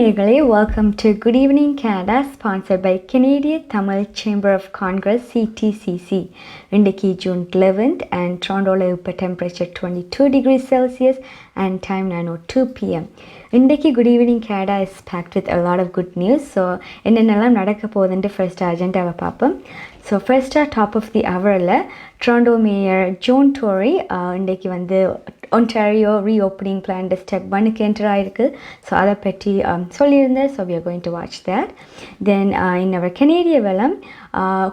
நேயர்களே, welcome to Good Evening Canada, sponsored by Canadian Tamil Chamber of Congress CTCC. இன்றைக்கு June 11th and Torontoல இப்போ temperature 22 degrees Celsius and time 9:02 p.m. இன்றைக்கு Good Evening Canada is packed with a lot of good news. So என்னென்னலாம் நடக்க போகுதுன்ட்டு first அஜெண்டாவை பார்ப்போம். So ஃபர்ஸ்ட்டாக top of the ஹவரில் Toronto mayor John Tory இன்றைக்கி வந்து ஒன்டாரியோ ரீஓப்பனிங் பிளான் ஸ்டெப் 1க்கு என்டர் ஆகிருக்கு. ஸோ அதை பற்றி சொல்லியிருந்தேன். So we are going to watch that. Then in our கனேடிய வெலம்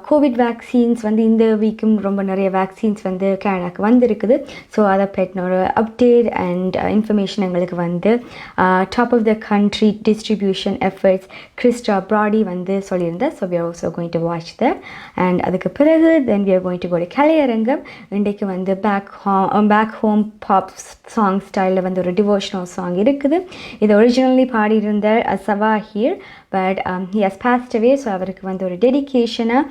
கோவிட் வேக்சின்ஸ் வந்து இந்த வீக்கும் ரொம்ப நிறைய வேக்சின்ஸ் வந்து கனடாக்கு வந்திருக்குது. ஸோ அதை பற்றின ஒரு அப்டேட் அண்ட் இன்ஃபர்மேஷன் எங்களுக்கு வந்து top of the country distribution efforts Krista Brady வந்து சொல்லியிருந்தேன். So we are also going to watch that. And அதுக்கு பிறகு then we are going to go to Kalaiyarangam. இன்றைக்கு வந்து பேக் ஹோம் பாப் சாங் ஸ்டைலில் வந்து ஒரு டிவோஷனல் சாங் இருக்குது. இது ஒரிஜினலி பாடியிருந்த சவா ஹியர், but he has passed away. So அவருக்கு வந்து ஒரு டெடிக்கேஷனாக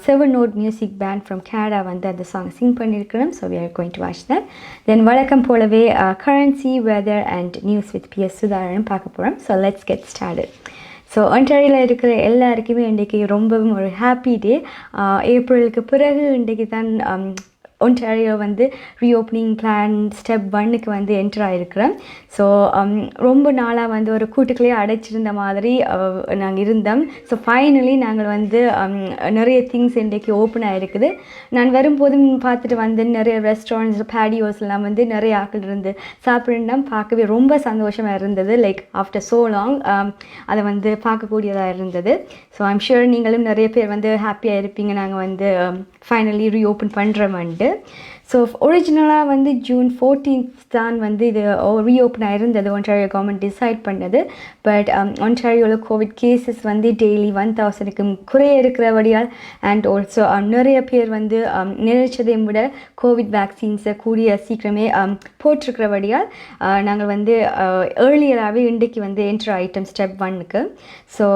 7 Note music band from Canada வந்து அந்த சாங் சிங் பண்ணியிருக்கிறோம். So we are going to watch that. Then வழக்கம் போலவே currency, weather and news with PS Sutharan பார்க்க போகிறோம். So let's get started. So ஒன்டாரியோவில் இருக்கிற எல்லாருக்குமே இன்றைக்கி ரொம்பவும் ஒரு ஹாப்பி டே. ஏப்ரலுக்கு பிறகு இன்றைக்கி தான் ஒன்டாரியோ வந்து ரீஓப்பனிங் பிளான் ஸ்டெப் 1க்கு வந்து என்டர் ஆகிருக்கிறேன். ஸோ ரொம்ப நாளாக வந்து ஒரு கூட்டுக்குள்ளேயே அடைச்சிருந்த மாதிரி நாங்கள் இருந்தோம். ஸோ ஃபைனலி நாங்கள் வந்து நிறைய திங்ஸ் இன்றைக்கி ஓப்பன் ஆகிருக்குது. நான் வரும்போதும் பார்த்துட்டு வந்து நிறைய ரெஸ்டாரண்ட்ஸ் பேடியோஸ்லாம் வந்து நிறைய ஆக்கள் இருந்து சாப்பிட்றோம். பார்க்கவே ரொம்ப சந்தோஷமாக இருந்தது. லைக் ஆஃப்டர் ஸோ லாங் அதை வந்து பார்க்கக்கூடியதாக இருந்தது. ஸோ ஐம் ஷுர் நீங்களும் நிறைய பேர் வந்து ஹாப்பியாக இருப்பீங்க நாங்கள் வந்து ஃபைனலி ரீஓப்பன் பண்ணுறோம்ட்டு. ஸோ ஒரிஜினலாக வந்து June 14th தான் வந்து இது ரீஓப்பன் ஆகிருந்தது. ஒன்டாரியோ கவர்மெண்ட் டிசைட் பண்ணது. பட் ஒன்டாரியோவில் கோவிட் கேசஸ் வந்து டெய்லி 1000க்கு குறைய இருக்கிறபடியால் அண்ட் ஆல்சோ நிறைய பேர் வந்து நினைச்சதையும் விட கோவிட் வேக்சின்ஸை கூடிய சீக்கிரமே போட்டிருக்கிறபடியால் நாங்கள் வந்து ஏர்லியராகவே இன்றைக்கு வந்து என்டர் ஆகிட்டோம் ஸ்டெப் 1க்கு. ஸோ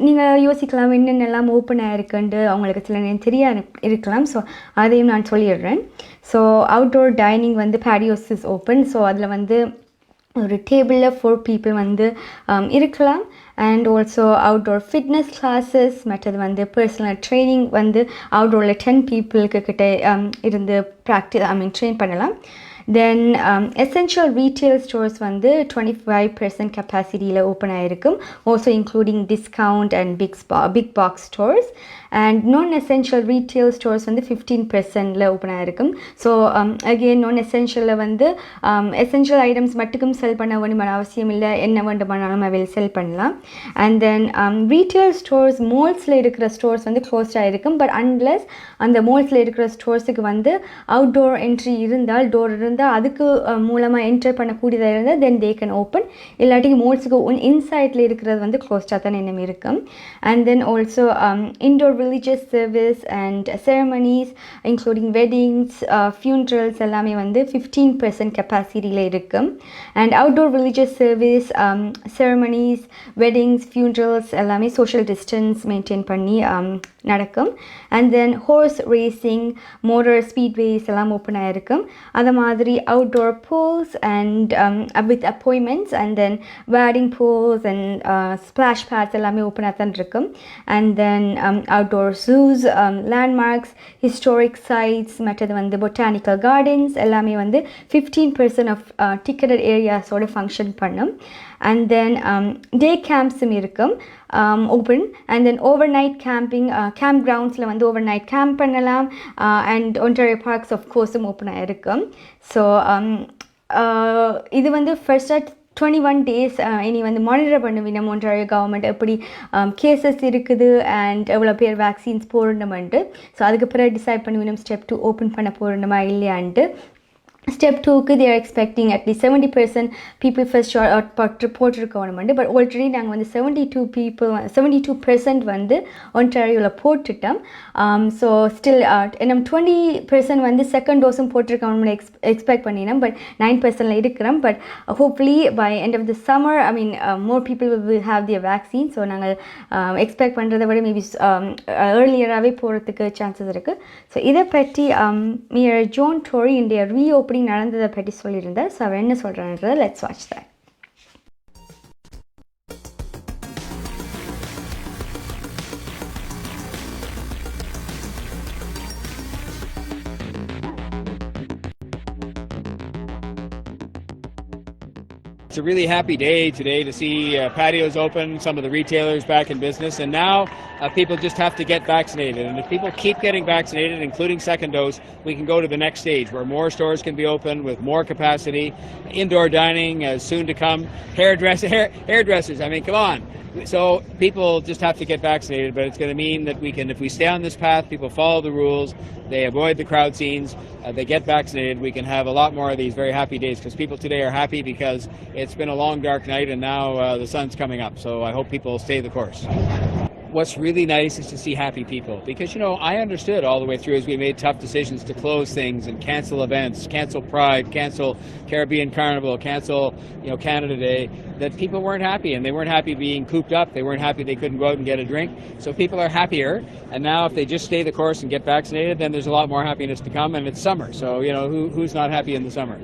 நீங்கள் யோசிக்கலாம் என்னென்னலாம் ஓப்பன் ஆகிருக்குன்ட்டு அவங்களுக்கு சில நேரம் தெரியா இருக்கலாம். ஸோ அதையும் நான் சொல்லிடுறேன். ஸோ அவுட்டோர் டைனிங் வந்து பேடியோஸ் இஸ் ஓப்பன். ஸோ அதில் வந்து ஒரு டேபிளில் 4 people வந்து இருக்கலாம். And also outdoor fitness classes, மற்றது வந்து பர்சனல் ட்ரைனிங் வந்து அவுட்டோரில் 10 people கிட்ட இருந்து ட்ரெயின் பண்ணலாம். தென் எசென்ஷியல் ரீட்டெயில் ஸ்டோர்ஸ் வந்து 25% கெப்பாசிட்டியில் ஓப்பன் ஆகிருக்கும். Also including discount and big box stores. And non essential retail stores வந்து 15%ல் ஓப்பன் ஆகிருக்கும். ஸோ அகெயின் நான் எசென்ஷியலில் வந்து எசென்ஷியல் ஐட்டம்ஸ் மட்டுக்கும் செல் பண்ண வேண்டுமான அவசியம் இல்லை. என்ன வேண்டுமானாலும் அவையில் செல் பண்ணலாம். அண்ட் தென் ரீட்டெயில் ஸ்டோர்ஸ் மால்ஸில் இருக்கிற ஸ்டோர்ஸ் வந்து க்ளோஸ்ட் ஆகிருக்கும். பட் அன்லெஸ் அந்த மால்ஸில் இருக்கிற ஸ்டோர்ஸுக்கு வந்து அவுட்டோர் என்ட்ரி இருந்தால், டோர் இருந்தால் அதுக்கு மூலமாக என்டர் பண்ணக்கூடியதாக இருந்தால் தென் தே கேன் ஓப்பன். இல்லாட்டி மால்ஸுக்கு இன்சைட்டில் இருக்கிறது வந்து க்ளோஸ்டாக தான் இன்னும் இருக்கும். And then also indoor religious service and ceremonies including weddings, funerals எல்லாமே வந்து 15% கெப்பாசிட்டியில் இருக்கும். And outdoor religious service, ceremonies, weddings, funerals எல்லாமே சோஷியல் டிஸ்டன்ஸ் மெயின்டைன் பண்ணி நடக்கும். And then horse racing, motor speedways எல்லாம் ஓப்பன் ஆகிருக்கும். அது மாதிரி outdoor pools and with appointments and then wading pools and splash pads எல்லாமே ஓப்பனாக தான் இருக்கும். And then outdoor zoos, landmarks, historic sites, மற்றது வந்து பொட்டானிக்கல் கார்டன்ஸ் எல்லாமே வந்து 15% ஆஃப் டிக்கெட்டட் ஏரியாஸோடு ஃபங்க்ஷன் பண்ணும். அண்ட் தென் டே கேம்ப்ஸும் இருக்கும் open. And then over night camping, camp கிரவுண்ட்ஸில் வந்து ஓவர் நைட் கேம்ப் பண்ணலாம். அண்ட் ஒன்டாரியோ பார்க்ஸ் ஆஃப் கோர்ஸும் ஓப்பனாக இருக்கும். ஸோ இது வந்து ஃபர்ஸ்ட்டாக 21 days இனி வந்து மானிட்டர் பண்ணுவீங்க ஒன்டாரியோ கவர்மெண்ட் எப்படி கேசஸ் இருக்குது அண்ட் எவ்வளோ பேர் வேக்சின்ஸ் போடணுமெண்டு. ஸோ அதுக்கு பிறகு டிசைட் பண்ணுவீங்க ஸ்டெப் 2 ஓப்பன் பண்ண போடணுமா இல்லையான்ட்டு. ஸ்டெப் 2க்கு they are expecting at least 70% people first shot போட்டிருக்கணும். பட் ஆல்ரெடி நாங்கள் வந்து 72% வந்து ஒன்டாரியோவில் போட்டுட்டோம். ஸோ ஸ்டில் நம்ம 20% வந்து செகண்ட் டோஸும் போட்டிருக்கணும்னு எக்ஸ்பெக்ட் பண்ணினோம். பட் 9%ல் இருக்கிறோம். But hopefully by end of the summer more people will have their vaccine. So நாங்கள் எக்ஸ்பெக்ட் பண்ணுறதை விட மேபி ஏர்லியராகவே போகிறதுக்கு சான்சஸ் இருக்குது. ஸோ இதை பற்றி mayor John Tory India reopening நடந்ததை பற்றி சொல்லியிருந்தார். ஸோ அவர் என்ன சொல்கிறான்றதை let's watch that. It's a really happy day today to see patios open, some of the retailers back in business, and now people just have to get vaccinated. And if people keep getting vaccinated, including second dose, we can go to the next stage where more stores can be open with more capacity, indoor dining soon to come, hairdressers. I mean, come on. So people just have to get vaccinated, but it's going to mean that we can, if we stay on this path, people follow the rules, they avoid the crowd scenes, they get vaccinated, we can have a lot more of these very happy days, because people today are happy because it's been a long dark night and now the sun's coming up. So I hope people stay the course. What's really nice is to see happy people, because, you know, I understood all the way through as we made tough decisions to close things and cancel events, cancel Pride, cancel Caribbean Carnival, cancel, you know, Canada Day, that people weren't happy, and they weren't happy being cooped up. They weren't happy they couldn't go out and get a drink. So people are happier, and now if they just stay the course and get vaccinated, then there's a lot more happiness to come, and it's summer. So, you know, who's not happy in the summer?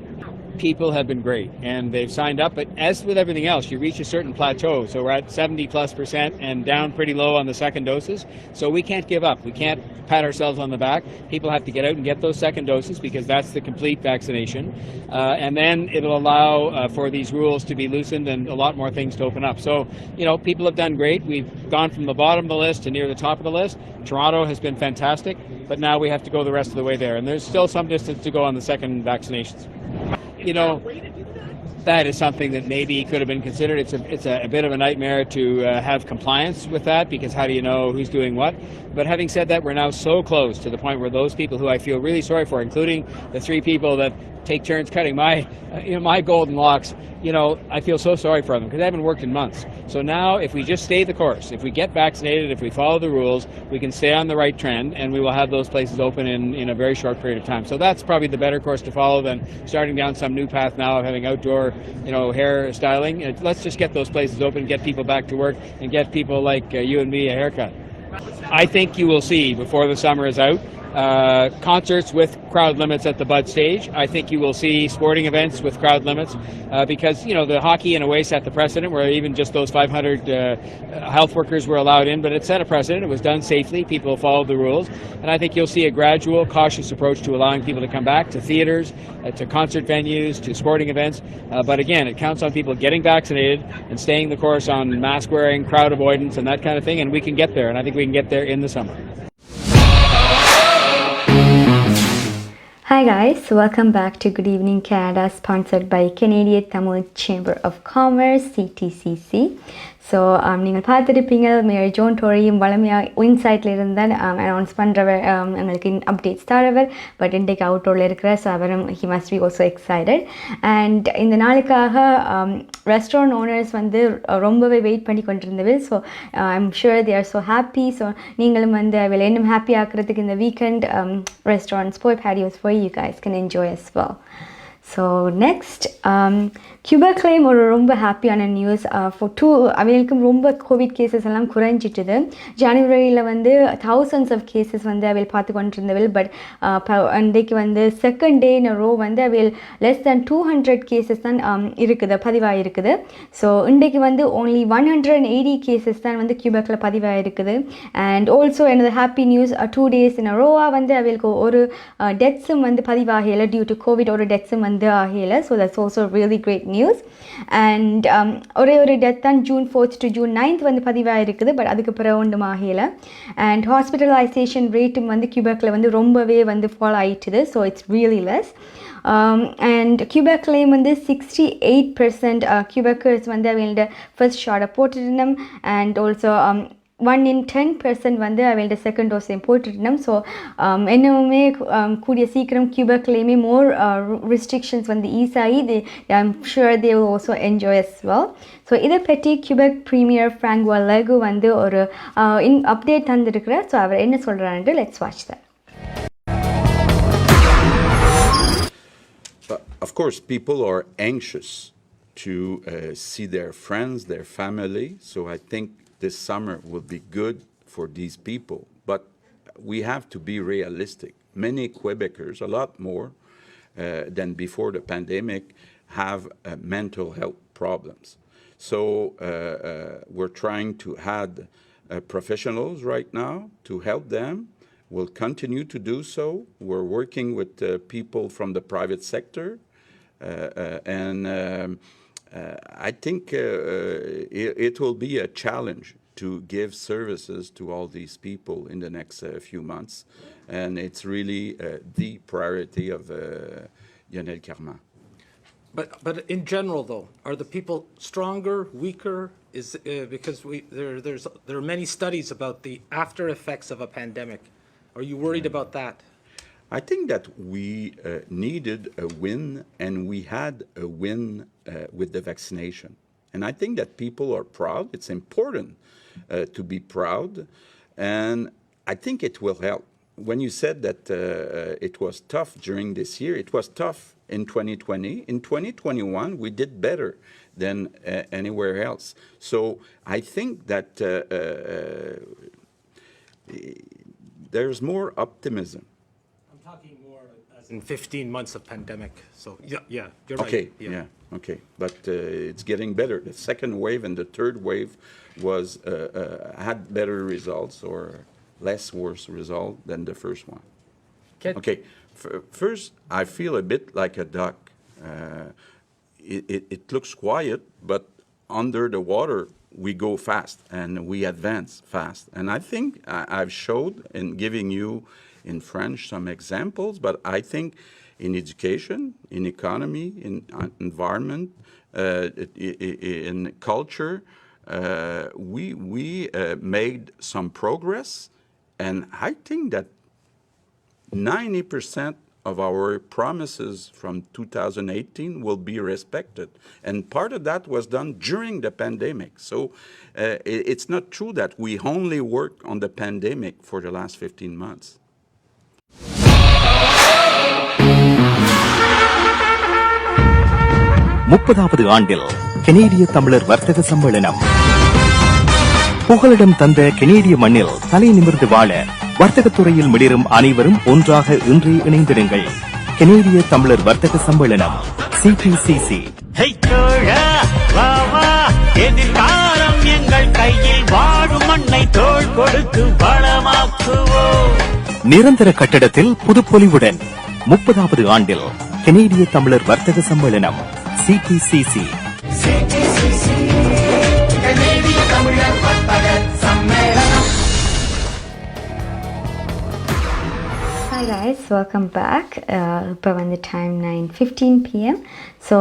People have been great, and they've signed up, but as with everything else, you reach a certain plateau. So we're at 70+% and down pretty low on the second doses. So we can't give up. We can't pat ourselves on the back. People have to get out and get those second doses, because that's the complete vaccination. And then it'll allow for these rules to be loosened and a lot more things to open up. So, you know, people have done great. We've gone from the bottom of the list to near the top of the list. Toronto has been fantastic, but now we have to go the rest of the way there. And there's still some distance to go on the second vaccinations. You know, that is something that maybe could have been considered. It's a bit of a nightmare to have compliance with that, because how do you know who's doing what? But having said that, we're now so close to the point where those people who I feel really sorry for, including the three people that take turns cutting my golden locks, you know, I feel so sorry for them, because they haven't worked in months. So now, if we just stay the course, if we get vaccinated, if we follow the rules, we can stay on the right trend, and we will have those places open in a very short period of time. So that's probably the better course to follow than starting down some new path now of having outdoor, you know, hair styling. Let's just get those places open, get people back to work, and get people like you and me a haircut. I think you will see, before the summer is out, concerts with crowd limits at the bud stage. I think you will see sporting events with crowd limits, because, you know, the hockey in a way set the precedent where even just those 500 health workers were allowed in, but it set a precedent. It was done safely. People followed the rules. And I think you'll see a gradual, cautious approach to allowing people to come back to theaters, to concert venues, to sporting events. But again, it counts on people getting vaccinated and staying the course on mask wearing, crowd avoidance, and that kind of thing. And we can get there. And I think we can get there in the summer. Hi guys, welcome back to Good Evening Canada, sponsored by Canadian Tamil Chamber of Commerce, CTCC. So நீங்கள் பார்த்துருப்பீங்க, mayor zone டோரியும் வளமையாக இன்சைட்டில் இருந்தால் announce பண்ணுறவர், எங்களுக்கு updates தரவர். But இன்றைக்கு அவுட்டோரில் இருக்கிற, so அவரும் he must be also excited. And இந்த நாளுக்காக ரெஸ்டாரண்ட் ஓனர்ஸ் வந்து ரொம்பவே வெயிட் பண்ணி கொண்டிருந்தது. So I'm sure they are so happy. So நீங்களும் வந்து அவளை இன்னும் ஹாப்பி ஆக்கிறதுக்கு இந்த வீக்கெண்ட் ரெஸ்டாரண்ட்ஸ் போய், பேடியோஸ் போய், you guys can enjoy as well. So next கியூபெக்லேயும் ஒரு ரொம்ப ஹாப்பியான நியூஸ். அவைகளுக்கும் ரொம்ப கோவிட் கேசஸ் எல்லாம் குறைஞ்சிட்டுது. ஜனவரியில் வந்து thousands ஆஃப் கேசஸ் வந்து அவைகள் பார்த்து கொண்டிருந்தவள். பட் இன்றைக்கு வந்து செகண்ட் டே இன் ரோ வந்து அவைகள் லெஸ் தேன் 200 கேசஸ் தான் இருக்குது, பதிவாக இருக்குது. ஸோ இன்றைக்கு வந்து ஓன்லி 180 கேசஸ் தான் வந்து கியூபெக்கில் பதிவாக இருக்குது. அண்ட் ஆல்சோ எனது ஹாப்பி நியூஸ், 2 days இன் ரோவாக வந்து அவைகளுக்கு ஒரு டெத்ஸும் வந்து பதிவாகலை. டியூ டு கோவிட் ஒரு டெத்ஸும் வந்து ஆகலை. So that's also really great news. And ஒரே ஒரு டெத் தான் June 4th to June 9th வந்து பதிவாக இருக்குது. பட் அதுக்கு பிறகு ஒன்றும் ஆகலை. அண்ட் ஹாஸ்பிட்டலைசேஷன் ரேட்டும் வந்து கியூபெக்கில் வந்து ரொம்பவே வந்து ஃபாலோ ஆகிட்டுது. So it's really less. And கியூபெக்லேயும் வந்து 68% கியூபெக்கர்ஸ் வந்து அவங்களோட ஃபர்ஸ்ட் ஷாட்டை போட்டுருந்தோம். அண்ட் ஆல்சோ 1 in 10% வந்து அவங்களோட செகண்ட் டோஸையும் போட்டுருந்தோம். ஸோ இன்னுமே கூடிய சீக்கிரம் கியூபெக்லேயுமே மோர் ரெஸ்ட்ரிக்ஷன்ஸ் வந்து ஈஸ் ஆகி I'm sure they will also enjoy as well. So இதை பற்றி கியூபெக் ப்ரீமியர் ஃப்ராங்க் வலகு வந்து ஒரு அப்டேட் தந்துருக்கிறார். ஸோ அவர் என்ன சொல்கிறாரு, let's watch that. Of course, people are anxious to see their friends, their family. So I think this summer will be good for these people. But we have to be realistic. Many Quebecers, a lot more than before the pandemic, have mental health problems. So we're trying to add professionals right now to help them. We'll continue to do so. We're working with people from the private sector and I think it will be a challenge to give services to all these people in the next few months. And it's really the priority of Lionel Carman. But in general, though, are the people stronger, weaker? Is because there are many studies about the after effects of a pandemic. Are you worried about that? I think that we needed a win, and we had a win with the vaccination. And I think that people are proud. It's important to be proud, and I think it will help. When you said that it was tough during this year, it was tough in 2020. In 2021, we did better than anywhere else. So I think that there's more optimism. I'm talking more as in 15 months of pandemic. So yeah, you're right. Okay, yeah, okay. But it's getting better. The second wave and the third wave was had better results or less worse result than the first one. Okay, first I feel a bit like a duck. It looks quiet, but under the water we go fast and we advance fast. And I think I've showed in giving you in French some examples, but I think in education, in economy, in environment, in culture, we made some progress. And I think that 90% of our promises from 2018 will be respected. And part of that was done during the pandemic. So it's not true that we only worked on the pandemic for the last 15 months. முப்பதாவது ஆண்டில் கனேடிய தமிழர் வர்த்தக சம்மேளனம் புகலிடம் தந்த கனேடிய மண்ணில் தலை நிமிர்ந்து வாழ வர்த்தகத்துறையில் மிளிரும் அனைவரும் ஒன்றாக இன்று இணைந்திடுங்கள். கனேடிய தமிழர் வர்த்தக சம்மேளனம் CTCC. எதிர்காலம் எங்கள் கையில் வாழும் மண்ணை தோள் கொடுத்து வளமாக்குவோம். நிரந்தர கட்டடத்தில் புதுப்பொலிவுடன் 30வது ஆண்டில் கனேடிய தமிழர் வர்த்தக சம்மேளனம் CTCC. Hi guys, welcome back. இப்போ வந்து time 9:15 p.m. So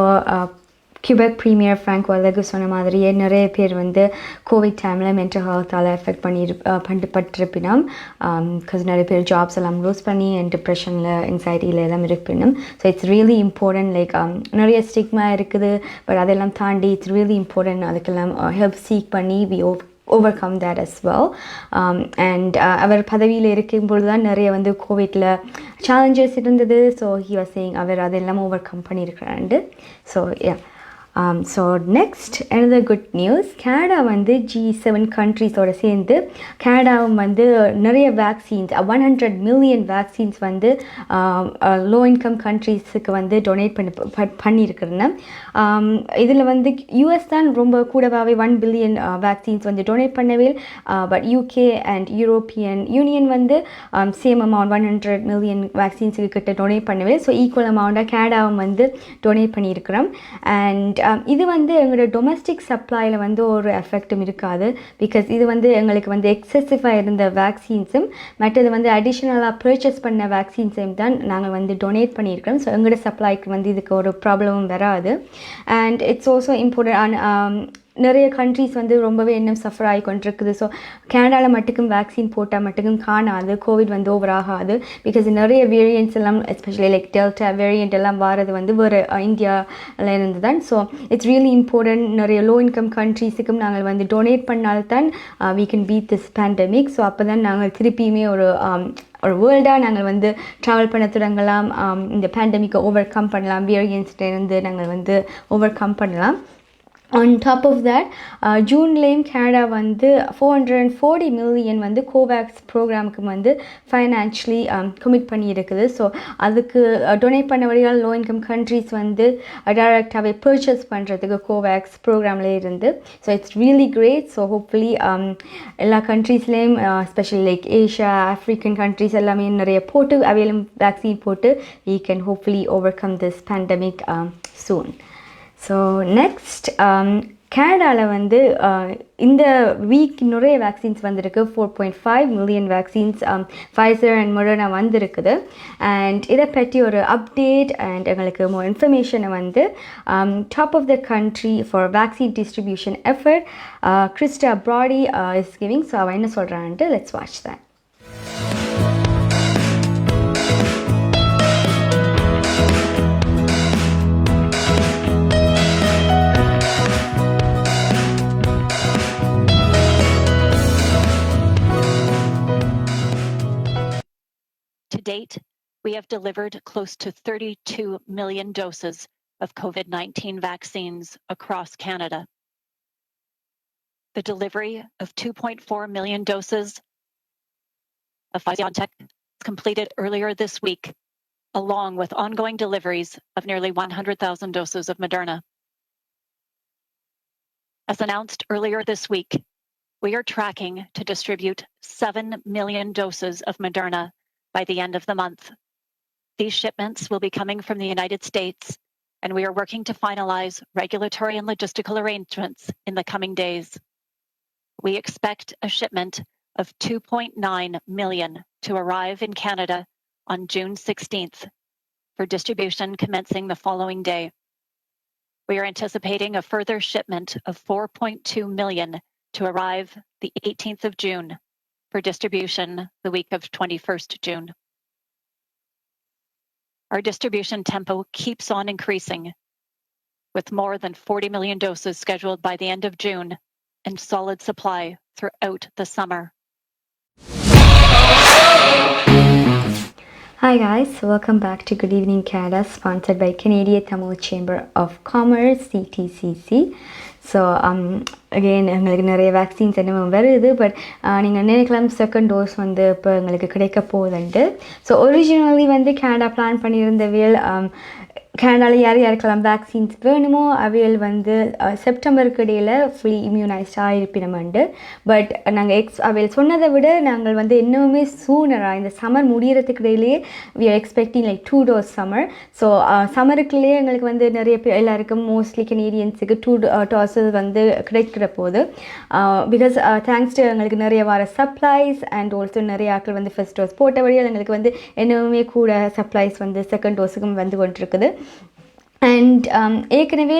Quebec premier François Legault சொன்ன மாதிரியே நிறைய பேர் வந்து கோவிட் டைமில் மென்டல் ஹெல்த்தால் எஃபெக்ட் பட்டிருப்பினோம். பிகாஸ் நிறைய பேர் ஜாப்ஸ் எல்லாம் லூஸ் பண்ணி அண்ட் டிப்ரெஷனில் எங்ஸைட்டியில் எல்லாம் இருப்பினும். So it's really important. Like நிறைய ஸ்டிக்மா இருக்குது, பட் அதெல்லாம் தாண்டி இட்ஸ் ரியலி இம்பார்ட்டன்ட் அதுக்கெல்லாம் ஹெல்ப் சீக் பண்ணி overcome that as well. And அவர் பதவியில் இருக்கும்பொழுது தான் நிறைய வந்து கோவிட்டில் சேலஞ்சஸ் இருந்தது. ஸோ he was saying அவர் அதெல்லாம் ஓவர் கம் பண்ணியிருக்கிறாண்டு. So so next another good news. Canada வந்து G7 கண்ட்ரிஸோடு சேர்ந்து கனடாவும் வந்து நிறைய வேக்சின்ஸ் 100 மில்லியன் வேக்சின்ஸ் வந்து லோ இன்கம் கண்ட்ரீஸுக்கு வந்து டொனேட் பண்ணியிருக்கிறேன். இதில் வந்து US தான் ரொம்ப கூடவாகவே 1 பில்லியன் வேக்சின்ஸ் வந்து டொனேட் பண்ணவே. But UK and European union வந்து சேம் அமௌண்ட் 100 மில்லியன் வேக்சின்ஸுக்கு கிட்ட டொனேட் பண்ணவே. ஸோ ஈக்குவல் அமௌண்ட்டாக கனடாவும் வந்து டொனேட் பண்ணியிருக்கிறோம். அண்ட் இது வந்து எங்களோட டொமஸ்டிக் சப்ளையில் வந்து ஒரு எஃபெக்டும் இருக்காது. பிகாஸ் இது வந்து எங்களுக்கு வந்து எக்ஸசிவாக இருந்த வேக்சின்ஸும் மற்றது வந்து அடிஷ்னலாக பர்ச்சேஸ் பண்ண வேக்சின்ஸையும் தான் நாங்கள் வந்து டொனேட் பண்ணியிருக்கிறோம். ஸோ எங்களோட சப்ளைக்கு வந்து இதுக்கு ஒரு ப்ராப்ளமும் வராது. And it's also important. நிறைய கண்ட்ரிஸ் வந்து ரொம்பவே இன்னும் சஃபர் ஆகி கொண்டிருக்குது. ஸோ கனடாவில் மட்டுக்கும் வேக்சின் போட்டால் மட்டுக்கும் காணாது, கோவிட் வந்து ஓவர் ஆகாது. பிகாஸ் நிறைய வேரியன்ட்ஸ் எல்லாம் எஸ்பெஷலி லைக் டெல்டா வேரியண்ட் எல்லாம் வாரது வந்து ஒரு இந்தியாவில் இருந்து தான். So it's really important. நிறைய லோ இன்கம் கண்ட்ரீஸுக்கும் நாங்கள் வந்து டொனேட் பண்ணால்தான் we can beat this pandemic. So அப்போ தான் நாங்கள் திருப்பியுமே ஒரு வேர்ல்டாக நாங்கள் வந்து ட்ராவல் பண்ண தொடங்கலாம். இந்த பேண்டமிக்கை ஓவர் கம் பண்ணலாம், வேரியன்ஸ்லேருந்து நாங்கள் வந்து ஓவர் கம் பண்ணலாம். On top of that, ஜூன்லேயும் கனடா வந்து 440 மில்லியன் வந்து கோவேக்ஸ் ப்ரோக்ராமுக்கு வந்து ஃபைனான்ஷியலி கமிட் பண்ணியிருக்குது. ஸோ அதுக்கு டொனேட் பண்ண வழியால் லோ இன்கம் கண்ட்ரிஸ் வந்து டைரெக்டாகவே பர்ச்சேஸ் பண்ணுறதுக்கு கோவேக்ஸ் ப்ரோக்ராமில் இருந்து. So it's really great. So hopefully எல்லா கண்ட்ரீஸ்லேயும் specially like Asia, African countries எல்லாமே நிறைய போட்டு வேக்சின் போட்டு we can hopefully overcome this pandemic soon. So next கனடாவில் வந்து இந்த வீக் நிறைய வேக்சின்ஸ் வந்திருக்கு. 4.5 million vaccines Pfizer and Moderna வந்திருக்குது. அண்ட் இதை பற்றி ஒரு அப்டேட் அண்ட் எங்களுக்கு மோர் இன்ஃபர்மேஷனை வந்து top of the country for vaccine distribution effort Krista Brodie is giving. So அவன் என்ன சொல்கிறான்ட்டு let's watch that. To date, we have delivered close to 32 million doses of COVID-19 vaccines across Canada. The delivery of 2.4 million doses of Pfizer-BioNTech was completed earlier this week, along with ongoing deliveries of nearly 100,000 doses of Moderna. As announced earlier this week, we are tracking to distribute 7 million doses of Moderna by the end of the month. These shipments will be coming from the United States, and we are working to finalize regulatory and logistical arrangements in the coming days. We expect a shipment of 2.9 million to arrive in Canada on June 16th for distribution commencing the following day. We are anticipating a further shipment of 4.2 million to arrive the 18th of June for distribution the week of 21st June. Our distribution tempo keeps on increasing, with more than 40 million doses scheduled by the end of June and solid supply throughout the summer. Hi guys, welcome back to Good Evening Canada, sponsored by Canadian Tamil Chamber of Commerce, CTCC. So again எங்களுக்கு நிறைய vaccines என்ன வருது. But நீங்கள் நினைக்கலாம் second dose வந்து இப்போ எங்களுக்கு கிடைக்க போகுதுன்ட்டு. ஸோ ஒரிஜினலி வந்து கனடா பிளான் பண்ணியிருந்தவியல் கனடாவில் யார் யாருக்கெல்லாம் வேக்சின்ஸ் வேணுமோ அவையல் வந்து செப்டம்பருக்கு இடையில் ஃபுல்லி இம்யூனைஸ்டாக இருப்பினோம்ண்டு. பட் நாங்கள் அவையல் சொன்னதை விட நாங்கள் வந்து இன்னுமே சூனராக இந்த சம்மர் முடிகிறதுக்கு இடையிலேயே we are expecting like 2 dose summer. So சம்மருக்குள்ளேயே எங்களுக்கு வந்து நிறைய பேர் எல்லாருக்கும் மோஸ்ட்லி கனேடியன்ஸுக்கு 2 டோஸஸ் வந்து கிடைக்கிற போது பிகாஸ் தேங்க்ஸ் டு எங்களுக்கு நிறைய வர சப்ளைஸ் அண்ட் ஆல்சோ நிறைய ஆட்கள் வந்து ஃபர்ஸ்ட் டோஸ் போட்ட வழியாக எங்களுக்கு வந்து இன்னுமே கூட சப்ளைஸ் வந்து செகண்ட் டோஸுக்கும் வந்து கொண்டிருக்குது. அண்ட் ஏற்கனவே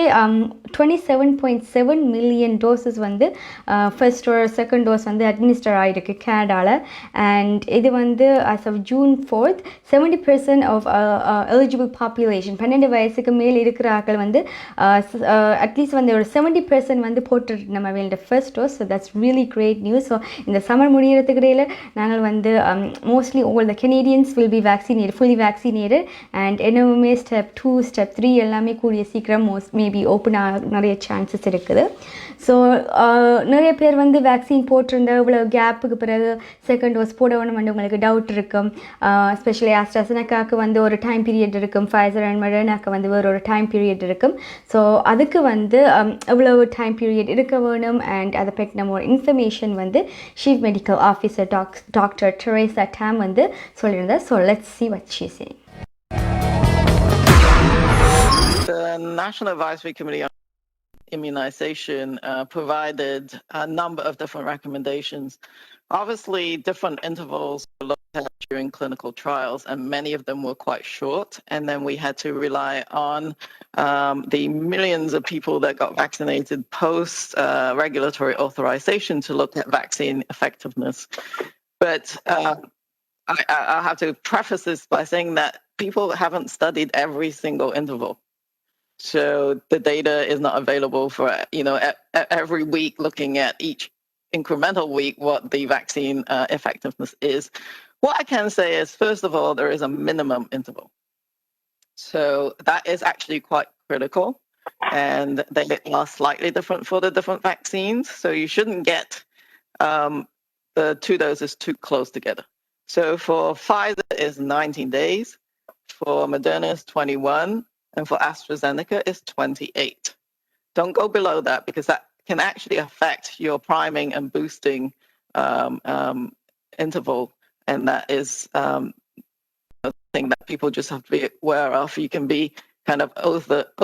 27.7 மில்லியன் டோசஸ் வந்து ஃபர்ஸ்ட் ஒரு செகண்ட் டோஸ் வந்து அட்மினிஸ்டர் ஆகிருக்கு கனடாவில். அண்ட் இது வந்து as of June 4th 70% of eligible population 12 வயசுக்கு மேல் இருக்கிற ஆட்கள் வந்து அட்லீஸ்ட் வந்து ஒரு 70% வந்து போட்டு நம்ம வேண்ட first dose. So that's really great news. So இந்த சம்மர் முடிகிறதுக்கு இடையில் நாங்கள் வந்து mostly all the Canadians will be vaccinated, fully vaccinated. And இன்னுமே ஸ்டெப் 2 ஸ்டெப் 3 எல்லாமே கூடிய சீக்கிரம் மேபி ஓப்பன் ஆக நிறைய சான்சஸ் இருக்குது. ஸோ நிறைய பேர் வந்து வேக்சின் போட்டிருந்த இவ்வளோ கேப்புக்கு பிறகு செகண்ட் டோஸ் போட வேணும் வந்து உங்களுக்கு டவுட் இருக்கும். எஸ்பெஷலி ஆஸ்ட்ராசெனக்காவுக்கு வந்து ஒரு டைம் பீரியட் இருக்கும், ஃபைசர் அண்ட் மொடர்னாக்கு வந்து வேறு ஒரு டைம் பீரியட் இருக்கும். ஸோ அதுக்கு வந்து எவ்வளோ டைம் பீரியட் இருக்க வேணும் அண்ட் அதை பற்றி நம்ம ஒரு இன்ஃபர்மேஷன் வந்து chief medical officer doctor Teresa Tom வந்து சொல்லியிருந்தார். So let's see what she's saying. The National Advisory Committee on Immunization provided a number of different recommendations. Obviously, different intervals were looked at during clinical trials, and many of them were quite short. And then we had to rely on the millions of people that got vaccinated post regulatory authorization to look at vaccine effectiveness. But I have to preface this by saying that people haven't studied every single interval. So the data is not available for, every week looking at each incremental week what the vaccine effectiveness is. What I can say is, first of all, there is a minimum interval. So that is actually quite critical. And they are slightly different for the different vaccines. So you shouldn't get the 2 doses too close together. So for Pfizer is 19 days, for Moderna is 21, and for AstraZeneca is 28. Don't go below that because that can actually affect your priming and boosting interval, and that is a thing that people just have to be aware of. You can be kind of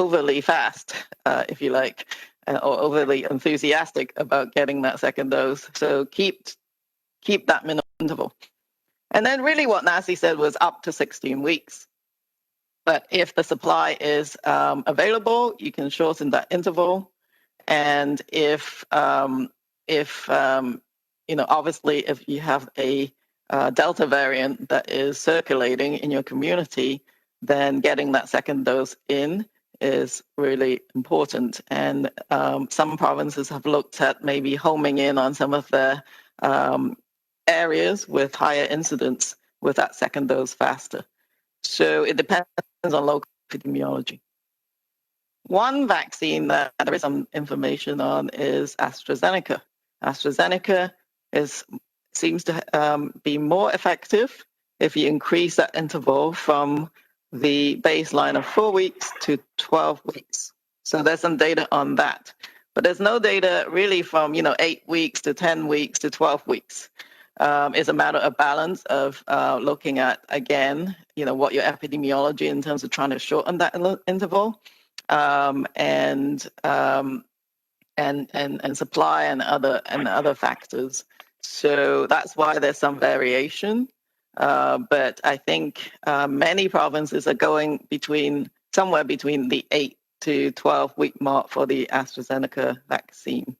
overly fast, if you like, or overly enthusiastic about getting that second dose. So keep that minimum interval. And then really what Nancy said was up to 16 weeks. But if the supply is available, you can shorten that interval. And if obviously if you have a Delta variant that is circulating in your community, then getting that second dose in is really important. And some provinces have looked at maybe homing in on some of the areas with higher incidence with that second dose faster. So it depends on local epidemiology. One vaccine that there is some information on is AstraZeneca. AstraZeneca seems to be more effective if you increase that interval from the baseline of 4 weeks to 12 weeks. So there's some data on that. But there's no data really from 8 weeks to 10 weeks to 12 weeks. It's a matter of balance of looking at, again, what your epidemiology in terms of trying to shorten that interval. And supply and other factors. So that's why there's some variation. But I think many provinces are going somewhere between the 8 to 12 week mark for the AstraZeneca vaccine.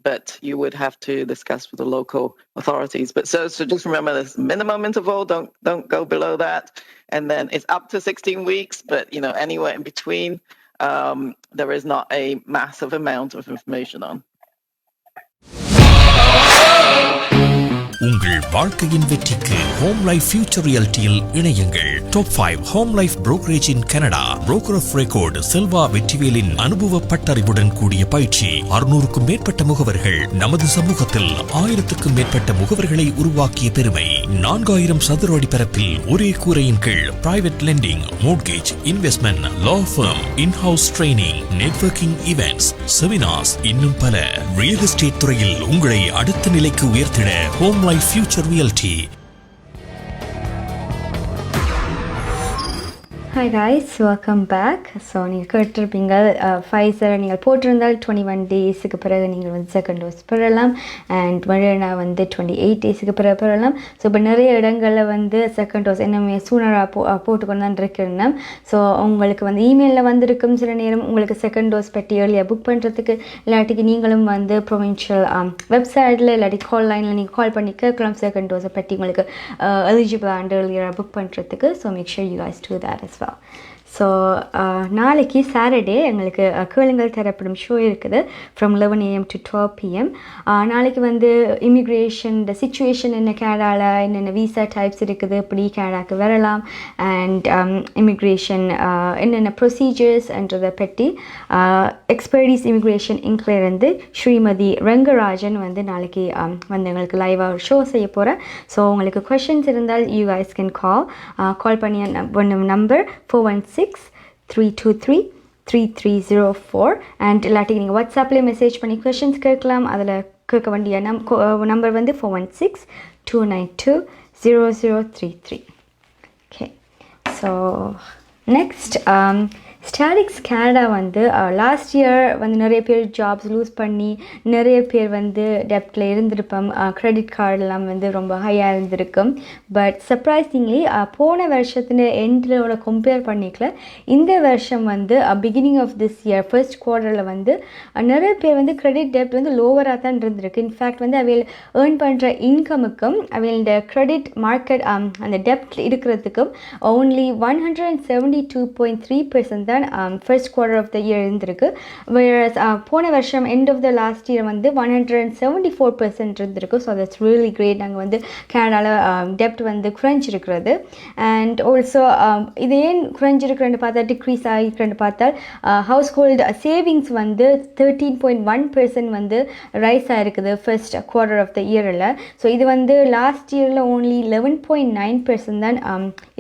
But you would have to discuss with the local authorities. But so just remember this minimum interval, don't go below that. And then it's up to 16 weeks, but anywhere in between, there is not a massive amount of information on. உங்கள் வாழ்க்கையின் வெற்றிக்கு home life future ரியாலிட்டியில் இணையுங்கள். Top 5 home life brokerage in Canada. Broker of record Selva வெற்றிவேலின் அனுபவ பட்டறிவுடன் கூடிய பயிற்சி. 600க்கும் மேற்பட்ட முகவர்கள் நமது சமூகத்தில் 1000க்கும் மேற்பட்ட முகவர்களை உருவாக்கிய பெருமை. 4000 சதுர அடி பரப்பில் ஒரே கூரையின் கீழ் private lending, mortgage, investment, law firm, in house training, networking events, seminars, இன்னும் பல. ரியல் எஸ்டேட் துறையில் உங்களை அடுத்த நிலைக்கு உயர்த்திட home life future reality. Hi guys, welcome back. So நீங்கள் கேட்டிருப்பீங்க ஃபைசர் நீங்கள் போட்டிருந்தால் 21 டேஸுக்கு பிறகு நீங்கள் வந்து செகண்ட் டோஸ் பெறலாம், அண்ட் மொடர்னா வந்து 28 டேஸுக்கு பிறகு பெறலாம். ஸோ இப்போ நிறைய இடங்களில் வந்து செகண்ட் டோஸ் என்னமே சூனராக போட்டுக்கொண்டு தான் இருக்கிறேன். ஸோ உங்களுக்கு வந்து இமெயிலில் வந்திருக்கும் சில நேரம் உங்களுக்கு செகண்ட் டோஸ் பெட்டி ஏர்லியாக புக் பண்ணுறதுக்கு, இல்லாட்டிக்கு நீங்களும் வந்து ப்ரொவின்ஷியல் வெப்சைட்டில் இல்லாட்டி கால் லைனில் நீங்கள் கால் பண்ணி கேட்கலாம் செகண்ட் டோஸை பெட்டி உங்களுக்கு எலிஜிபிள் அண்ட் ஏர்லியராக புக் பண்ணுறதுக்கு. So make sure you guys do that as well. ஸோ நாளைக்கு சாட்டர்டே எங்களுக்கு கேளுங்கள் தரப்படும் ஷோ இருக்குது ஃப்ரம் 11 AM to 12 PM. நாளைக்கு வந்து இமிக்ரேஷன் சிச்சுவேஷன் என்ன, கேனடாவில் என்னென்ன விசா டைப்ஸ் இருக்குது, எப்படி கேனடாவுக்கு வரலாம், அண்ட் இமிக்ரேஷன் என்னென்ன ப்ரொசீஜர்ஸ்ன்றதை பற்றி எக்ஸ்பர்டீஸ் இமிக்ரேஷன் இங்கிலேருந்து ஸ்ரீமதி ரங்கராஜன் வந்து நாளைக்கு வந்து எங்களுக்கு லைவாக ஷோ செய்ய போகிறேன். ஸோ உங்களுக்கு கொஷின்ஸ் இருந்தால் யூ guys can கால் பண்ணி நம்பர் 416-323-3304 அண்ட் இல்லாட்டி நீங்கள் வாட்ஸ்அப்லேயே மெசேஜ் பண்ணி கொஷின்ஸ் கேட்கலாம். அதில் கேட்க வேண்டிய நம்பர் வந்து 416-292-0033. Okay, so next statics Canada வந்து லாஸ்ட் இயர் வந்து நிறைய பேர் ஜாப்ஸ் லூஸ் பண்ணி நிறைய பேர் வந்து டெப்டில் இருந்திருப்போம். க்ரெடிட் கார்டெலாம் வந்து ரொம்ப ஹையாக இருந்திருக்கும். பட் சர்ப்ரைசிங்லி போன வருஷத்தில் எண்டில் கம்பேர் பண்ணிக்கல இந்த வருஷம் வந்து beginning of this year first குவார்ட்டரில் வந்து நிறைய பேர் வந்து க்ரெடிட் டெப்ட் வந்து லோவராக தான் இருந்திருக்கு. இன்ஃபேக்ட் வந்து அவையில் ஏர்ன் பண்ணுற இன்கமுக்கும் அவையோட க்ரெடிட் மார்க்கெட் அந்த டெப்ட் இருக்கிறதுக்கும் ஓன்லி 172.3% தான் first quarter of the year இருந்திருக்கு. வேறஸ் போன வருஷம் end of the last year வந்து 174% இருந்திருக்கு. So that's really great. நாங்கள் வந்து கனடாவில் டெப்ட் வந்து குறைஞ்சிருக்கிறது. அண்ட் ஆல்சோ இது ஏன் குறைஞ்சிருக்கிறேன்னு பார்த்தா டிக்ரீஸ் ஆகிருக்கிறேன்னு பார்த்தால் ஹவுஸ் ஹோல்டு சேவிங்ஸ் வந்து 13.1% வந்து ரைஸ் ஆகிருக்குது ஃபர்ஸ்ட் குவார்ட்டர் ஆஃப் த இயரில். ஸோ இது வந்து லாஸ்ட் இயரில் ஓன்லி 11.9% தான்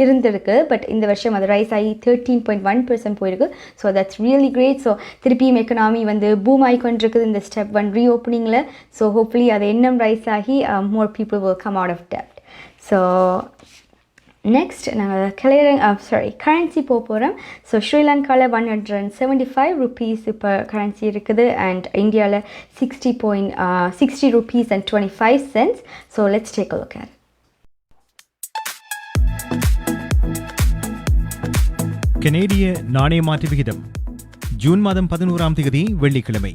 இருந்திருக்கு. பட் இந்த வருஷம் அது ரைஸ் ஆகி 13.1% போயிருக்கு. So that's really great. So திருப்பியும் எக்கனாமி வந்து பூம் ஆகிக்கொண்டிருக்குது இந்த ஸ்டெப் 1 ரீஓப்பனிங்கில். ஸோ ஹோப்ஃபுல்லி அது இன்னும் ரைஸ் ஆகி more people will come out of டெப்ட். ஸோ நெக்ஸ்ட் நாங்கள் கரன்சி போகிறோம். ஸோ ஸ்ரீலங்காவில் 175 rupees இப்போ கரன்சி இருக்குது அண்ட் இந்தியாவில் 60 rupees and 25 cents. So let's take a look at. கனேடிய நாணய மாற்று விகிதம் ஜூன் மாதம் 11ஆம் தேதி வெள்ளிக்கிழமை.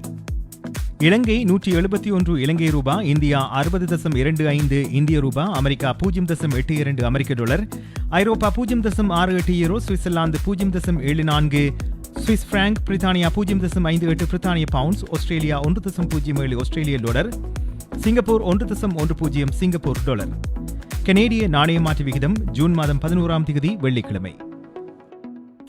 இலங்கை 171 இலங்கை ரூபா, இந்தியா 60.25 இந்திய ரூபா, அமெரிக்கா 0.82 அமெரிக்க டாலர், ஐரோப்பா 0.68 யூரோ, சுவிட்சர்லாந்து 0.74 சுவிஸ் பிராங்க், பிரித்தானியா 0.58 பிரித்தானிய பவுண்ட்ஸ், ஆஸ்திரேலியா 1.07 ஆஸ்திரேலிய டாலர், சிங்கப்பூர் 1.10 சிங்கப்பூர் டாலர். கனேடிய நாணய மாற்று விகிதம் ஜூன் மாதம் 11ஆம் தேதி வெள்ளிக்கிழமை.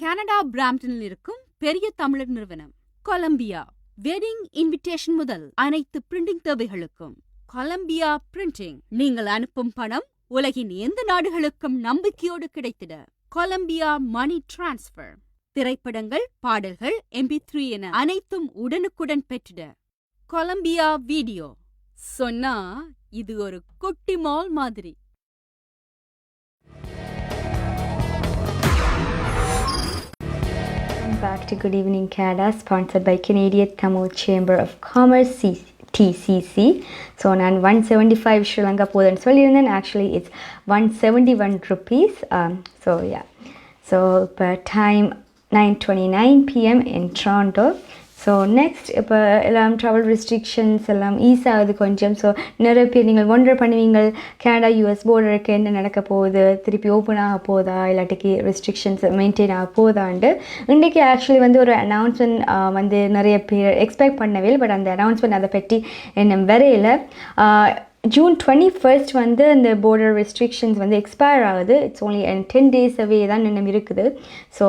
கனடா பிராம்ப்டனில் இருக்கும் பெரிய தமிழர் நிறுவனம் கொலம்பியா வெட்டிங் இன்விடேஷன் முதல் அனைத்து பிரிண்டிங் தேவைகளுக்கும் கொலம்பியா பிரிண்டிங். நீங்கள் அனுப்பும் பணம் உலகின் எந்த நாடுகளுக்கும் நம்பிக்கையோடு கிடைத்திட கொலம்பியா மணி டிரான்ஸ்பர். திரைப்படங்கள், பாடல்கள், MP3 என அனைத்தும் உடனுக்குடன் பெற்றிட கொலம்பியா வீடியோ. சொன்னா இது ஒரு குட்டி மால் மாதிரி. Back to Good Evening Canada, sponsored by Canadian Tamil Chamber of Commerce, CTCC. So நான் 175 Sri Lanka போதுன்னு சொல்லியிருந்தேன். Actually it's 171 rupees. So yeah. So இப்போ time 9:29 PM in Toronto. So next இப்போ எல்லாம் ட்ராவல் ரெஸ்ட்ரிக்ஷன்ஸ் எல்லாம் is ஆகுது கொஞ்சம். So நிறைய பேர் நீங்கள் ஒண்டர் பண்ணுவீங்க கனடா யூஎஸ் பார்டருக்கு என்ன நடக்க போகுது, திருப்பி ஓப்பன் ஆக போதா, இல்லாட்டிக்கு ரெஸ்ட்ரிக்ஷன்ஸ் மெயின்டைன் ஆக போதான்ட்டு. இன்றைக்கி ஆக்சுவலி வந்து ஒரு அனௌன்ஸ்மெண்ட் வந்து நிறைய பேர் எக்ஸ்பெக்ட் பண்ணவே, பட் அந்த அனௌன்ஸ்மெண்ட் அதை பற்றி என்ன வரையில் ஜூன் 21 வந்து அந்த பார்டர் ரெஸ்ட்ரிக்ஷன்ஸ் வந்து எக்ஸ்பயர் ஆகுது. இட்ஸ் ஓன்லி 10 days அவே தான் இன்னும் இருக்குது. ஸோ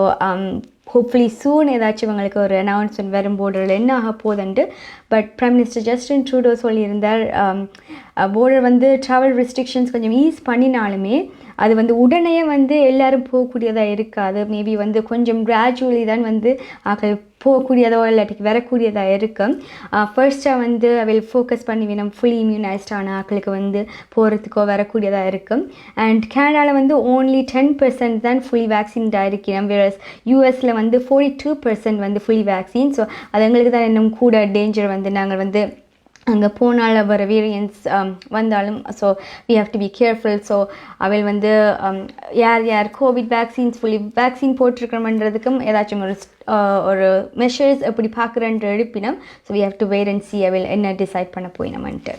ஹோப்ஃபுல்லி சூன் ஏதாச்சும் உங்களுக்கு ஒரு அனௌன்ஸ்மெண்ட் வரும் பார்டரில் என்ன ஆக போகுதுன்ட்டு. But prime minister Justin Trudeau சொல்லியிருந்தார் பார்டர் வந்து ட்ராவல் ரெஸ்ட்ரிக்ஷன்ஸ் கொஞ்சம் ஈஸ் பண்ணினாலுமே அது வந்து உடனே வந்து எல்லோரும் போகக்கூடியதாக இருக்காது. மேபி வந்து கொஞ்சம் கிராஜுவலி தான் வந்து போகக்கூடியதோ இல்லாட்டிக்கு வரக்கூடியதாக இருக்கும். ஃபர்ஸ்ட்டாக வந்து அவையில் ஃபோக்கஸ் பண்ணி வேணும் ஃபுல்லி இம்யூனைஸ்டான ஆக்களுக்கு வந்து போகிறதுக்கோ வரக்கூடியதாக இருக்கும். அண்ட் கனடாவில் வந்து ஓன்லி 10% தான் ஃபுல்லி வேக்சின்டாக இருக்கிறோம். வேறஸ் யூஎஸில் வந்து 42% வந்து ஃபுல்லி வேக்சின். ஸோ அது எங்களுக்கு தான் இன்னும் கூட டேஞ்சர் வந்து நாங்கள் வந்து அங்கே போனால் வர வேரியன்ஸ் வந்தாலும். So we have to be careful. So அவையில் வந்து யார் கோவிட் வேக்சின்ஸ் ஃபுல்லி வேக்சின் போட்டிருக்கிறோம்ன்றதுக்கும் ஏதாச்சும் ஒரு மெஷர்ஸ் எப்படி பார்க்குறேன்ற எடுப்பினோம். So we have to wait and see அவையில் என்ன டிசைட் பண்ண போயினோம்ன்ட்டு.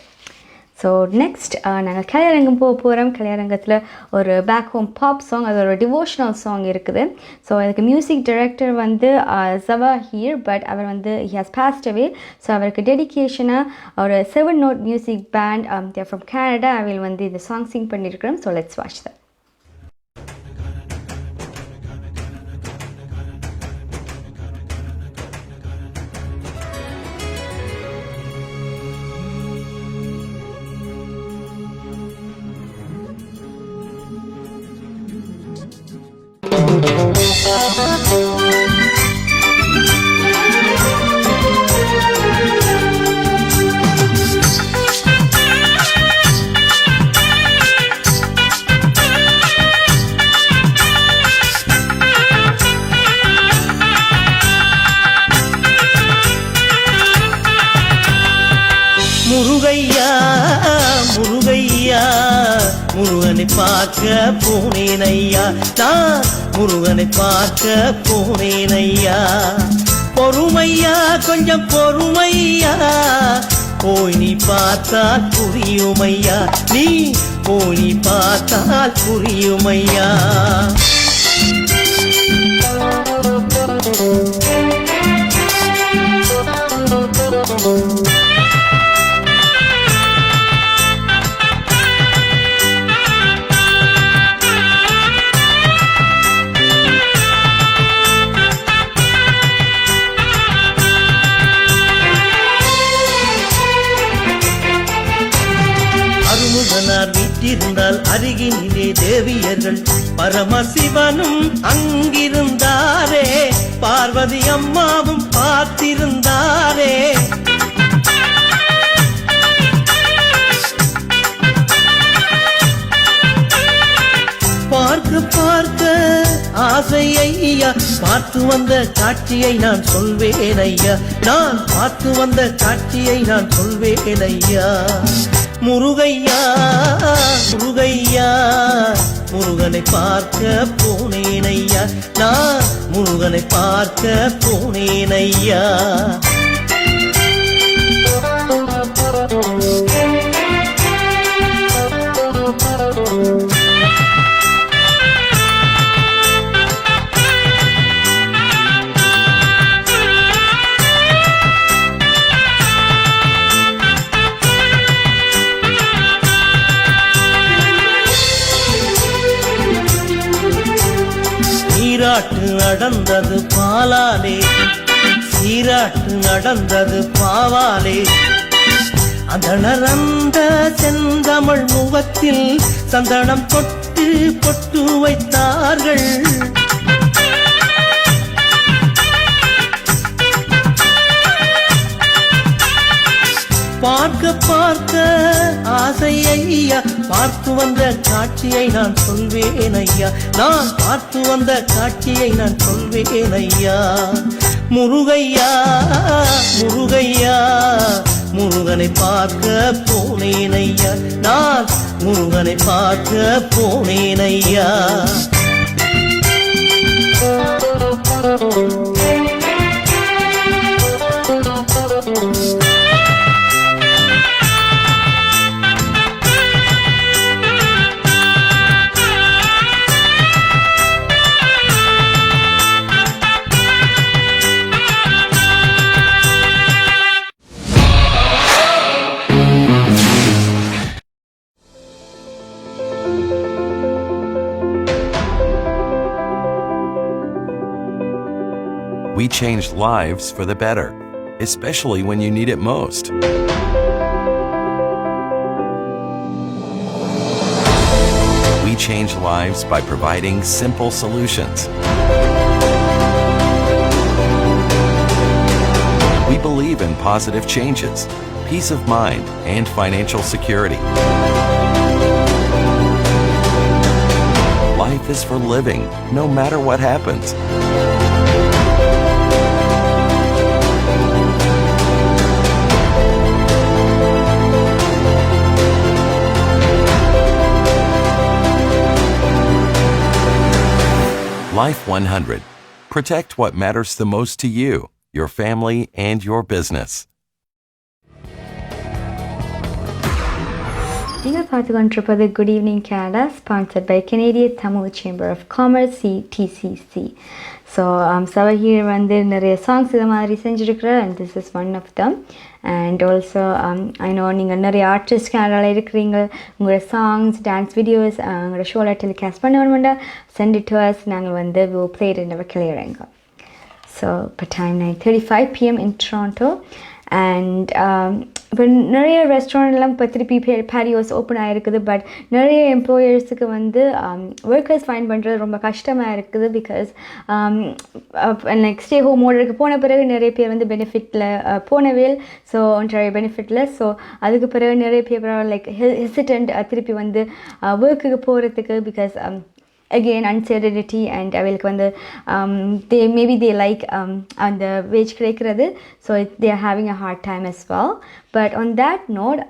ஸோ நெக்ஸ்ட் நாங்கள் கலையரங்கம் போகிறோம். கலையரங்கத்தில் ஒரு பேக் ஹோம் பாப் சாங், அது ஒரு டிவோஷனல் சாங் இருக்குது. ஸோ அதுக்கு மியூசிக் டைரக்டர் வந்து ஜவா ஹீர், பட் அவர் வந்து he has passed away. So அவருக்கு டெடிக்கேஷனாக ஒரு 7 note music band there from Canada அவையில் வந்து இந்த சாங் சிங் பண்ணியிருக்கிறோம். So let's watch that. முருகையா முருகையா முருகனை பார்க்க போனேனையா, நான் முருகனை பார்க்க போனேனையா. பொறுமையா கொஞ்சம் பொறுமையா, போய் நீ பார்த்தால் புரியுமையா, நீ போய் நீ பார்த்தால் புரியுமையா. வீற்றிருந்தால் அருகினிலே தேவியர்கள், பரமசிவனும் அங்கிருந்தாரே, பார்வதி அம்மாவும் பார்த்திருந்தாரே. பார்க்க ஐயா பார்த்து வந்த காட்சியை நான் சொல்வேன் ஐயா நான் பார்த்து வந்த காட்சியை நான் சொல்வேன் ஐயா முருகையா முருகையா முருகனை பார்க்க போனேன் ஐயா நான் முருகனை பார்க்க போனேன் ஐயா சீராட்டு நடந்தது பாலாலே சீராட்டு நடந்தது பாவாலே அதனரந்த செந்தமிழ் முகத்தில் சந்தனம் தொட்டு பொட்டு வைத்தார்கள் பார்க்க பார்க்க ஆசை ஐயா பார்த்து வந்த காட்சியை நான் சொல்வேன் ஐயா நான் பார்த்து வந்த காட்சியை நான் சொல்வேன் ஐயா முருகையா முருகையா முருகனை பார்க்க போனேன் ஐயா நான் முருகனை பார்க்க போனேன் ஐயா We changed lives for the better, especially when you need it most. We change lives by providing simple solutions. We believe in positive changes, peace of mind, and financial security. Life is for living, no matter what happens. Life 100. Protect what matters the most to you, your family, and your business. நீங்கள் பார்த்து கொண்டிருப்பது good evening Canada sponsored by Canadian Tamil chamber of commerce CTCC. So சபையில் வந்து நிறைய songs இது மாதிரி செஞ்சுருக்கிறேன் and this is one of them and also I know நீங்கள் நிறைய ஆர்டிஸ்ட் கேனடாவில் இருக்கிறீங்க உங்களோட சாங்ஸ் டான்ஸ் வீடியோஸ் உங்களோட ஷோவில் டெலிகாஸ்ட் பண்ண வேணுமெண்டா சென்ட் இட் டு அஸ் நாங்கள் வந்து will play it in our clearing. So இப்போ time 9:35 PM in Toronto and இப்போ நிறைய ரெஸ்டாரண்ட்லாம் இப்போ திருப்பி பேரியோஸ் ஓப்பன் ஆகிருக்குது பட் நிறைய எம்ப்ளாயர்ஸுக்கு வந்து ஒர்க்கர்ஸ் ஃபைண்ட் பண்ணுறது ரொம்ப கஷ்டமாக இருக்குது பிகாஸ் லைக் ஸ்டே ஹோம் ஆர்டருக்கு போன பிறகு நிறைய பேர் வந்து பெனிஃபிட்டில் போனவேல் ஸோ நிறைய பெனிஃபிட்டில் ஸோ அதுக்கு பிறகு நிறைய பேர் லைக் ஹெசிடென்ட் திருப்பி வந்து ஒர்க்குக்கு போகிறதுக்கு பிகாஸ் again uncertainty and அவைகளுக்கு வந்து they like அந்த wage கிடைக்கிறது so they are having a hard time as well. But on that note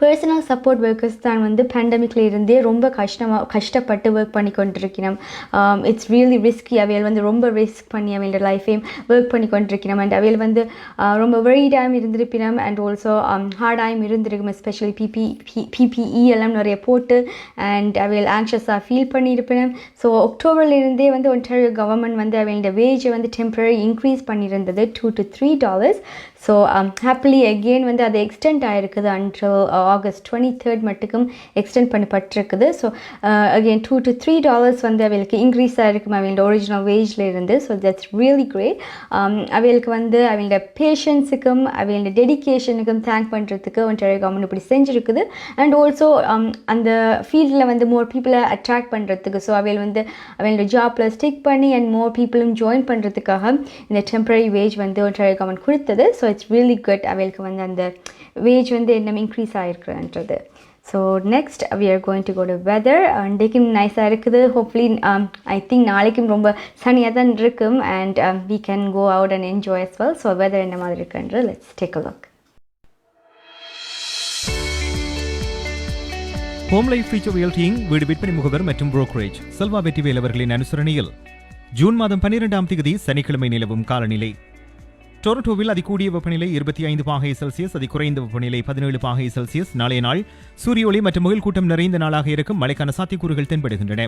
personal support workers தான் வந்து பேண்டமிக்கில் இருந்தே ரொம்ப கஷ்டப்பட்டு ஒர்க் பண்ணி கொண்டிருக்கணும். It's really risky. அவையில் வந்து ரொம்ப ரிஸ்க் பண்ணி அவையோட லைஃபையும் ஒர்க் பண்ணி கொண்டிருக்கணும் அண்ட் அவையில் வந்து ரொம்ப வெரிடாயும் இருந்திருப்பினோம் அண்ட் ஆல்சோ ஹார்டாயும் இருந்திருக்கும். எஸ்பெஷலி PPE எல்லாம் நிறைய போட்டு அண்ட் அவையில் ஆங்ஷியஸாக ஃபீல் பண்ணியிருப்பினோம். ஸோ அக்டோபர்லேருந்தே வந்து ஒன்டாரியோ கவர்மெண்ட் வந்து அவையோட வேஜை வந்து டெம்பரரி இன்க்ரீஸ் பண்ணியிருந்தது $2 to $3. ஸோ ஹாப்பிலி அகெயின் வந்து அது எக்ஸ்டெண்ட் ஆகிருக்குது அன்டில் August 23rd மட்டுக்கும் எக்ஸ்டெண்ட் பண்ணப்பட்டிருக்குது. ஸோ அகெயின் $2 to $3 வந்து அவைகளுக்கு இன்க்ரீஸ் ஆகிருக்கும் அவையோட ஒரிஜினல் வேஜில் இருந்து. So that's really great. அவைகளுக்கு வந்து அவையோட பேஷன்ஸுக்கும் அவையோட டெடிக்கேஷனுக்கும் தேங்க் பண்ணுறதுக்கு ஒன்றாரிய கவர்மெண்ட் இப்படி செஞ்சுருக்குது அண்ட் ஆல்சோ அந்த ஃபீல்டில் வந்து மோர் பீப்புளை அட்ராக்ட் பண்ணுறதுக்கு ஸோ அவையில் வந்து அவையோட ஜாப்பில் ஸ்டிக் பண்ணி அண்ட் மோர் பீப்புளும் ஜாயின் பண்ணுறதுக்காக இந்த டெம்பரரி வேஜ் வந்து ஒன்றாரிய கவர்மெண்ட் கொடுத்தது. So it's really good. அவைகளுக்கு வந்து அந்த வேஜ் வந்து இன்னும் இன்க்ரீஸ் ஆகிருக்குன்றது. So next we are going to go to weather. இன்றைக்கும் நைஸாக இருக்குது. ஹோப்ஃபுல்லி ஐ திங்க் நாளைக்கும் ரொம்ப சனியாக தான் இருக்கும் and we can go out and enjoy as well. So weather என்ன மாதிரி இருக்குன்ற let's take a look. Home life future ரியல்டியின் வீடு விற்பனை முகவர் மற்றும் புரோக்கரேஜ் செல்வா வெற்றிவேல் அவர்களின் அனுசரணையில் ஜூன் மாதம் 12ஆம் தேதி சனிக்கிழமை நிலவும் காலநிலை. டொரண்டோவில் அதிகூடிய வெப்பநிலை 25°C, அதிகுறைந்த வெப்பநிலை 17°C. நாளைய நாள் சூரிய ஒளி மற்றும் முகில் கூட்டம் நிறைந்த நாளாக இருக்கும். மழைக்கான சாத்தியக்கூறுகள் தென்படுகின்றன.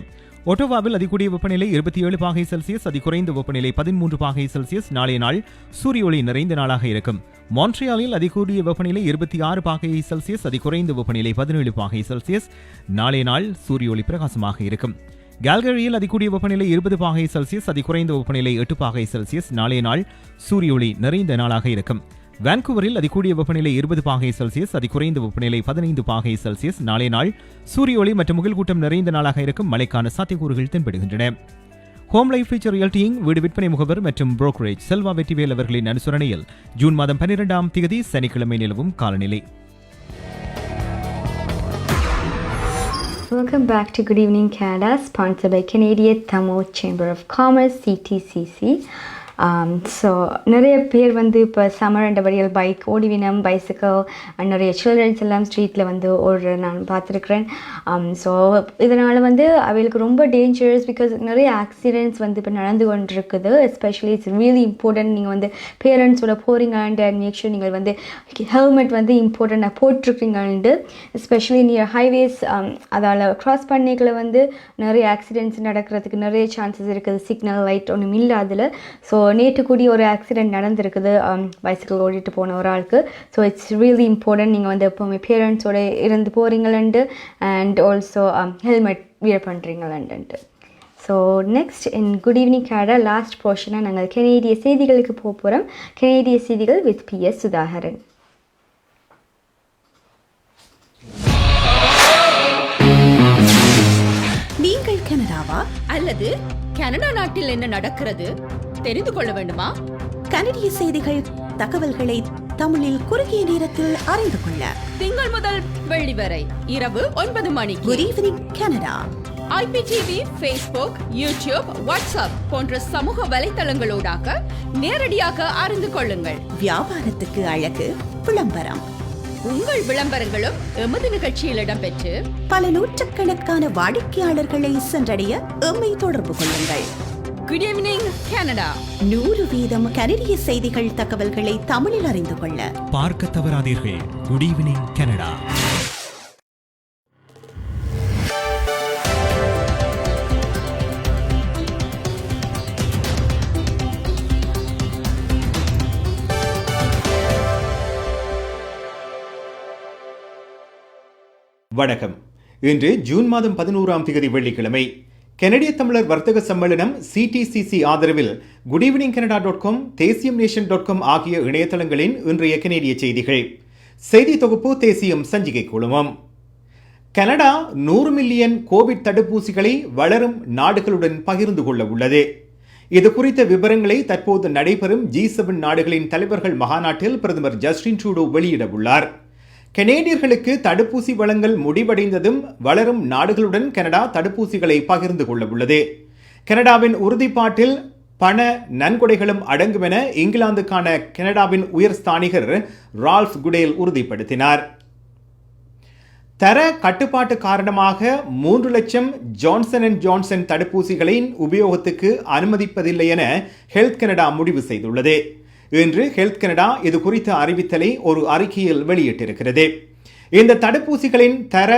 ஒட்டோவாவில் அதிகூடிய வெப்பநிலை 27°C, அதிகுறைந்த வெப்பநிலை 13°C. நாளைய நாள் சூரிய ஒளி நிறைந்த நாளாக இருக்கும். மான்ட்ரியாலில் அதிகூடிய வெப்பநிலை 26°C, அதிகுறைந்த வெப்பநிலை 17°C. நாளைய நாள் சூரிய ஒளி பிரகாசமாக இருக்கும். கால்கரியில் அதிகூடிய வெப்பநிலை 20°C, அதிகுறைந்த வெப்பநிலை 8°C. நாளைய நாள் சூரிய ஒளி நிறைந்த நாளாக இருக்கும். வான்கூவரில் அதிகூடிய வெப்பநிலை 20°C, அதிகுறைந்த வெப்பநிலை 15°C. நாளைய நாள் சூரிய ஒளி மற்றும் முகில் கூட்டம் நிறைந்த நாளாக இருக்கும். மழைக்கான சாத்தியக்கூறுகள் தென்படுகின்றன. ஹோம் லைஃப் ஃபியூச்சர் ரியல்டியின் வீடு விற்பனை முகவர் மற்றும் புரோக்கரேஜ் செல்வா வெற்றிவேல் அவர்களின் அனுசரணையில் ஜூன் மாதம் 12ஆம் தேதி சனிக்கிழமை நிலவும் காலநிலை. Welcome back to Good Evening Canada, sponsored by Canadian Tamil Chamber of Commerce, CTCC. So நிறைய பேர் வந்து இப்போ சம்மர் அண்டபடியில் பைக் ஓடிவினம் பைசிக்கல் நிறைய சில்ட்ரன்ஸ் எல்லாம் ஸ்ட்ரீட்டில் வந்து நான் பார்த்துருக்குறேன். ஸோ இதனால் வந்து அவைகளுக்கு ரொம்ப டேஞ்சரஸ் பிகாஸ் நிறைய ஆக்சிடென்ட்ஸ் வந்து இப்போ நடந்து கொண்டிருக்குது. Especially it's really important. நீங்கள் வந்து பேரண்ட்ஸோட போகிறீங்க அண்ட் மேக் ஷூர் நீங்கள் வந்து ஹெல்மெட் வந்து இம்பார்ட்டண்ட்டாக போட்டிருக்கீங்கன்ட்டு. எஸ்பெஷலி நியர் ஹைவேஸ் அதால் க்ராஸ் பண்ணிக்கல வந்து நிறைய ஆக்சிடென்ட்ஸ் நடக்கிறதுக்கு நிறைய சான்சஸ் இருக்குது. சிக்னல் லைட் ஒன்றும் இல்லை அதில். ஸோ நேற்று கூடி ஒரு ஆக்சிடென்ட் நடந்திருக்குது பைசிக்கிள் ஓடிட்டு போன ஒரு ஆளுக்கு. ஸோ இட்ஸ் ரியலி இம்பார்ட்டன்ட் நீங்கள் வந்து எப்போவுமே பேரண்ட்ஸோட இருந்து போகிறீங்களன்ட்டு அண்ட் ஆல்சோ ஹெல்மெட் வியர் பண்ணுறீங்களன்ட்டு. So next in good evening Canada last போர்ஷனாக நாங்கள் கனேடிய செய்திகளுக்கு போக போகிறோம். கனேடிய செய்திகள் வித் PS சுதாகரன். நீங்கள் கனடாவா அல்லது கனடா நாட்டில் என்ன நடக்கிறது தெரிந்து கொள்ள வேண்டுமா? கனடிய செய்திகள் தகவல்களை தமிழில் குறுகிய நேரத்தில் அறிந்து கொள்ள திங்கள் முதல் வெள்ளி வரை இரவு 9 மணிக்கு good evening Canada IPTV, Facebook, YouTube, WhatsApp போன்ற சமூக வலைத்தளங்களோடாக நேரடியாக அறிந்து கொள்ளுங்கள். வியாபாரத்துக்கு அழகு விளம்பரம். உங்கள் விளம்பரங்களும் எமது நிகழ்ச்சியில் இடம்பெற்று பல நூற்றுக்கணக்கான வாடிக்கையாளர்களை சென்றடைய எம்மை தொடர்பு கொள்ளுங்கள். குட் ஈவினிங் கனடா 100% கனடிய செய்திகள் தகவல்களை தமிழில் அறிந்து கொள்ள பார்க்க தவறாதீர்கள். Good evening Canada. வணக்கம். இன்று ஜூன் மாதம் 11ஆம் தேதி வெள்ளிக்கிழமை. கனடிய தமிழர் வர்த்தக சம்மேளனம் CTCC ஆதரவில் goodevningcanada.com, தேசியம்நேஷன்.com ஆகிய இணையதளங்களின் இன்றைய கனேடிய செய்திகள். செய்தி தொகுப்பு தேசியம் சஞ்சிகை குழுமம். கனடா 100 மில்லியன் கோவிட் தடுப்பூசிகளை வளரும் நாடுகளுடன் பகிர்ந்து கொள்ள உள்ளது. இது குறித்த விவரங்களை தற்போது நடைபெறும் G7 நாடுகளின் தலைவர்கள் மகாநாட்டில் பிரதமர் ஜஸ்டின் ட்ரூடோ வெளியிட உள்ளார். கனேடியர்களுக்கு தடுப்பூசி வழங்கல் முடிவடைந்ததும் வளரும் நாடுகளுடன் கனடா தடுப்பூசிகளை பகிர்ந்து கொள்ள உள்ளது. கனடாவின் உறுதிப்பாட்டில் பண நன்கொடைகளும் அடங்கும் என இங்கிலாந்துக்கான கனடாவின் உயர் ஸ்தானிகர் ரால்ஃப் குடேல் உறுதிப்படுத்தினார். தர கட்டுப்பாட்டு காரணமாக 3 லட்சம் ஜான்சன் அண்ட் ஜான்சன் தடுப்பூசிகளின் உபயோகத்துக்கு அனுமதிப்பதில்லை என ஹெல்த் கனடா முடிவு செய்துள்ளது. இன்று ஹெல்த் கனடா இது குறித்த அறிவித்தலை ஒரு அறிக்கையில் வெளியிட்டிருக்கிறது. இந்த தடுப்பூசிகளின் தர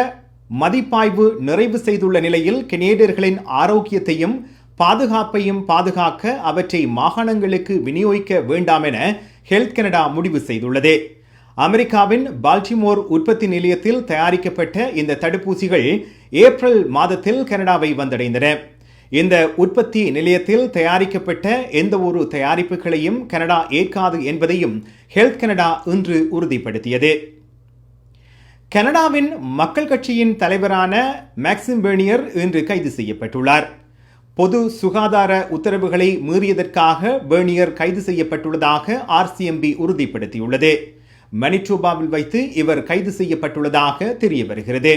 மதிப்பாய்வு நிறைவு செய்துள்ள நிலையில் கனேடியர்களின் ஆரோக்கியத்தையும் பாதுகாப்பையும் பாதுகாக்க அவற்றை மாகாணங்களுக்கு விநியோகிக்க வேண்டாம் என ஹெல்த் கனடா முடிவு செய்துள்ளது. அமெரிக்காவின் பால்டிமோர் உற்பத்தி நிலையத்தில் தயாரிக்கப்பட்ட இந்த தடுப்பூசிகள் ஏப்ரல் மாதத்தில் கனடாவை வந்தடைந்தன. இந்த உற்பத்தி நிலையத்தில் தயாரிக்கப்பட்ட எந்த ஒரு தயாரிப்புகளையும் கனடா ஏற்காது என்பதையும் ஹெல்த் கனடா இன்று உறுதிப்படுத்தியது. கனடாவின் மக்கள் கட்சியின் தலைவரான மேக்சிம் பெர்னியர் இன்று கைது செய்யப்பட்டுள்ளார். பொது சுகாதார உத்தரவுகளை மீறியதற்காக பெர்னியர் கைது செய்யப்பட்டுள்ளதாக RCMP உறுதிப்படுத்தியுள்ளது. மனிடோபாவில் வைத்து இவர் கைது செய்யப்பட்டுள்ளதாக தெரிய வருகிறது.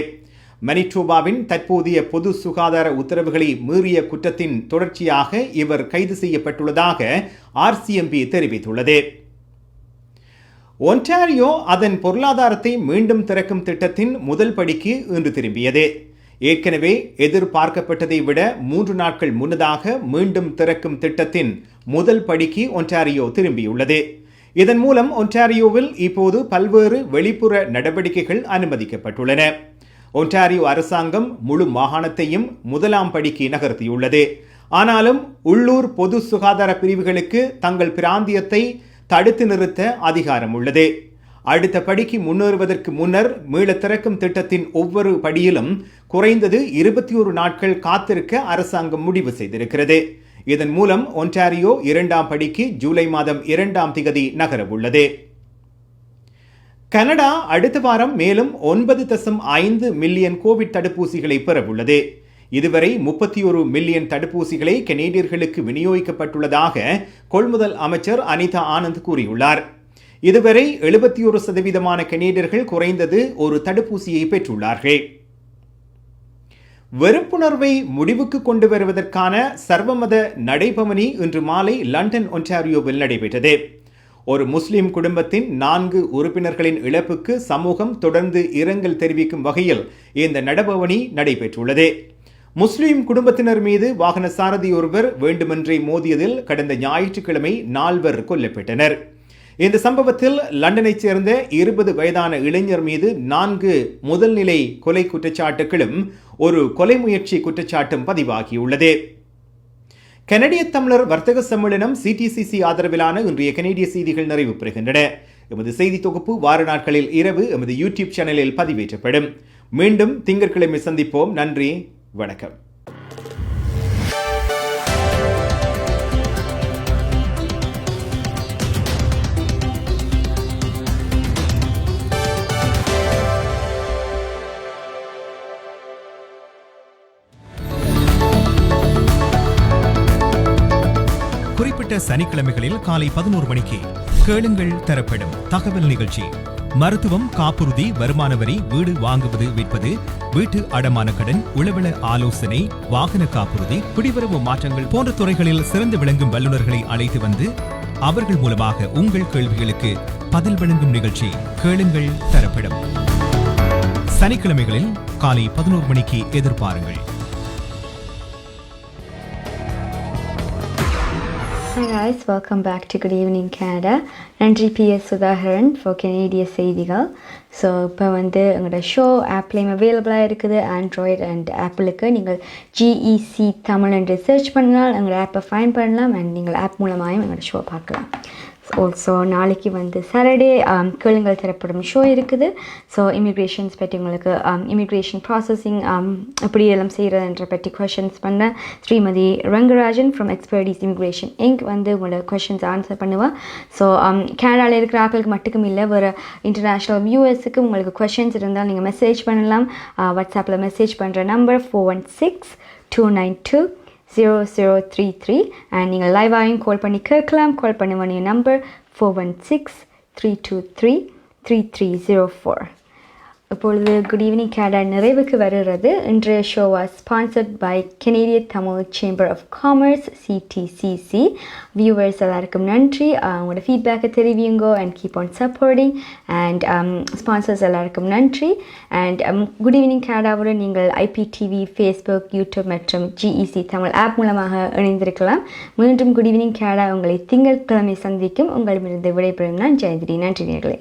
மனிடோபாவின் தற்போதைய பொது சுகாதார உத்தரவுகளை மீறிய குற்றத்தின் தொடர்ச்சியாக இவர் கைது செய்யப்பட்டுள்ளதாக RCMP தெரிவித்துள்ளது. ஒன்டாரியோ அதன் பொருளாதாரத்தை மீண்டும் திறக்கும் திட்டத்தின் முதல் படிக்கு இன்று திரும்பியது. ஏற்கனவே எதிர்பார்க்கப்பட்டதை விட 3 நாட்கள் முன்னதாக மீண்டும் திறக்கும் திட்டத்தின் முதல் படிக்கு ஒன்டாரியோ திரும்பியுள்ளது. இதன் மூலம் ஒன்டாரியோவில் இப்போது பல்வேறு வெளிப்புற நடவடிக்கைகள் அனுமதிக்கப்பட்டுள்ளன. ஒன்டாரியோ அரசாங்கம் முழு மாகாணத்தையும் முதலாம் படிக்கு நகர்த்தியுள்ளது. ஆனாலும் உள்ளூர் பொது சுகாதார பிரிவுகளுக்கு தங்கள் பிராந்தியத்தை தடுத்து நிறுத்த அதிகாரம் உள்ளது. அடுத்த படிக்கு முன்னேறுவதற்கு முன்னர் மீள திறக்கும் திட்டத்தின் ஒவ்வொரு படியிலும் குறைந்தது 21 நாட்கள் காத்திருக்க அரசாங்கம் முடிவு செய்திருக்கிறது. இதன் மூலம் ஒன்டாரியோ 2ஆம் படிக்கு ஜூலை மாதம் 2ஆம் திகதி நகரவுள்ளது. கனடா அடுத்த வாரம் மேலும் 9.5 மில்லியன் கோவிட் தடுப்பூசிகளை பெறவுள்ளது. இதுவரை 31 மில்லியன் தடுப்பூசிகளை கனேடியர்களுக்கு விநியோகிக்கப்பட்டுள்ளதாக கொள்முதல் அமைச்சர் அனிதா ஆனந்த் கூறியுள்ளார். இதுவரை 71% கனேடியர்கள் குறைந்தது ஒரு தடுப்பூசியை பெற்றுள்ளார்கள். வெறுப்புணர்வை முடிவுக்கு கொண்டு வருவதற்கான சர்வமத நடைபவனி இன்று மாலை லண்டன் ஒன்டாரியோவில் நடைபெற்றது. ஒரு முஸ்லிம் குடும்பத்தின் 4 உறுப்பினர்களின் இழப்புக்கு சமூகம் தொடர்ந்து இரங்கல் தெரிவிக்கும் வகையில் இந்த நடைபவனி நடைபெற்றுள்ளது. முஸ்லிம் குடும்பத்தினர் மீது வாகன சாரதி ஒருவர் வேண்டுமென்றே மோதியதில் கடந்த ஞாயிற்றுக்கிழமை 4 கொல்லப்பட்டனர். இந்த சம்பவத்தில் லண்டனைச் சேர்ந்த 20 வயதான இளைஞர் மீது 4 முதல்நிலை கொலை குற்றச்சாட்டுகளும் ஒரு கொலை முயற்சி குற்றச்சாட்டும் பதிவாகியுள்ளது. கனடிய தமிழர் வர்த்தக சம்மேளனம் CTCC ஆதரவிலான இன்றைய கனேடிய செய்திகள் நிறைவு பெறுகின்றன. எமது செய்தி தொகுப்பு வார நாட்களில் இரவு எமது யூடியூப் சேனலில் பதிவேற்றப்படும். மீண்டும் திங்கட்கிழமை சந்திப்போம். நன்றி, வணக்கம். குறிப்பிட்ட சனிக்கிழமைகளில் காலை 11 மணிக்கு கேளுங்கள் தரப்படும் தகவல் நிகழ்ச்சி. மருத்துவம், காப்புறுதி, வருமான வரி, வீடு வாங்குவது விற்பது, வீட்டு அடமான கடன், உளவள ஆலோசனை, வாகன காப்புறுதி, குடிவரவு மாற்றங்கள் போன்ற துறைகளில் சிறந்து விளங்கும் வல்லுநர்களை அழைத்து வந்து அவர்கள் மூலமாக உங்கள் கேள்விகளுக்கு பதில் வழங்கும் நிகழ்ச்சி கேளுங்கள் தரப்படும். சனிக்கிழமைகளில் காலை 11 மணிக்கு எதிர்பாருங்கள். Hi guys, welcome back to Good Evening Canada. நன்றி PS சுதாகரன் for கனேடிய செய்திகள். ஸோ இப்போ வந்து எங்களோட ஷோ ஆப்லேயும் அவைலபிளாக இருக்குது. ஆண்ட்ராய்டு அண்ட் ஆப்பிளுக்கு நீங்கள் GEC தமிழ் என்று சர்ச் பண்ணலாம், எங்களோட ஆப்பை ஃபைன் பண்ணலாம் அண்ட் நீங்கள் ஆப் மூலமாகவும் எங்களோட ஷோ பார்க்கலாம். ஆல்சோ நாளைக்கு வந்து சாட்டர்டே கேளுங்கள் தரப்படும் ஷோ இருக்குது. ஸோ இமிக்ரேஷன்ஸ் பற்றி உங்களுக்கு இமிக்ரேஷன் ப்ராசஸிங் எப்படி எல்லாம் செய்கிறதுன்ற பற்றி கொஷின்ஸ் பண்ண Shrimati Rangarajan from expertise immigration inc வந்து உங்களோட கொஷின்ஸ் ஆன்சர் பண்ணுவேன். ஸோ கனடாவில் இருக்கிற ஆப்பிளுக்கு மட்டும் இல்லை, வேறு இன்டர்நேஷ்னல் வியூஎஸ்க்கு உங்களுக்கு கொஷின்ஸ் இருந்தால் நீங்கள் மெசேஜ் பண்ணலாம். வாட்ஸ்அப்பில் மெசேஜ் பண்ணுற நம்பர் 416-292-0033 அண்ட் நீங்கள் லைவாகவும் கால் பண்ணி கேட்கலாம். கால் பண்ண வேண்டிய நம்பர் 416-323-3304. இப்பொழுது குட் ஈவினிங் கேனடா நிறைவுக்கு வருகிறது. இன்றைய show was sponsored by Canadian Tamil chamber of commerce CTCC. Viewers எல்லாருக்கும் நன்றி. உங்களோட ஃபீட்பேக்கை தெரிவிங்க and keep on supporting and sponsors எல்லாருக்கும் நன்றி. அண்ட் குட் ஈவினிங் கேனடாவுடன் நீங்கள் IPTV, ஃபேஸ்புக், யூடியூப் மற்றும் GEC தமிழ் ஆப் மூலமாக இணைந்திருக்கலாம். மீண்டும் குட் ஈவினிங் கேனடா உங்களை திங்கட்கிழமை சந்திக்கும். உங்களிடமிருந்து விடைபெறும் நான் ஜெயந்தினி. நன்றி நேயர்களே.